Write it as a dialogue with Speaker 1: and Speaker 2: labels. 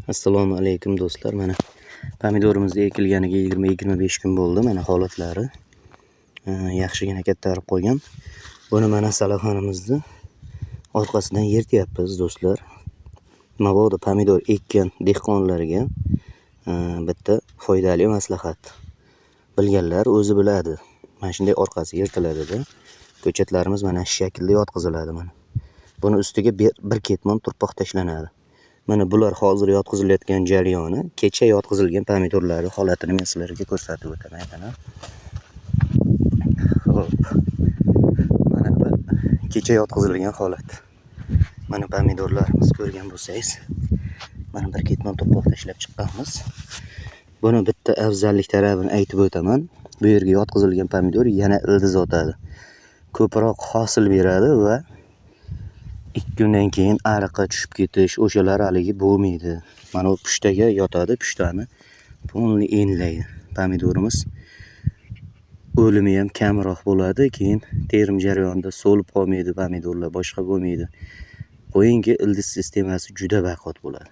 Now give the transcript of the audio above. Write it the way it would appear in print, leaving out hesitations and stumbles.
Speaker 1: Assalomu alaykum do'stlar. Mana pomidorimizni ekilganiga 20-25 kun bo'ldi. Mana holatlari yaxshigina kattarib qo'ygan. Buni mana salaxonimizni orqasidan yirtyapmiz do'stlar. Mabodo pomidor ekkan dehqonlarga bitta foydali maslahat. Bilganlar o'zi biladi. Mana shunday orqasi yirtiladi-da. Ko'chatlarimiz mana shu shaklda yotqiziladi mana. Buni ustiga bir ketmon turpoq tashlanadi. Mana bular hozir yotqizilayotgan jarayoni, kecha yotqizilgan pomidorlarning holatini men sizlarga ko'rsatib o'taman. Xo'p. Mana bu kecha yotqizilgan holat. Mana pomidorlarimiz ko'rgan bo'lsangiz, mana bir ketmon turpoq tashlab chiqqanmiz. Buni bitta afzallik tarafini aytib o'taman. Bu yerga yotqizilgan pomidor yana ildiz otadi. Ko'proq hosil beradi va 2 kundan keyin ariqqa tushib ketish, o'shalar haligi bo'lmaydi. Mana bu pushtaga yotadi, pushtani polni enlaydi. Pomidorimiz o'limi ham kamroq bo'ladi, keyin terim jarayonida so'lib qolmaydi pomidorlar, boshqa bo'lmaydi. Qo'yingki ildiz sistemasi juda baquvvat bo'ladi.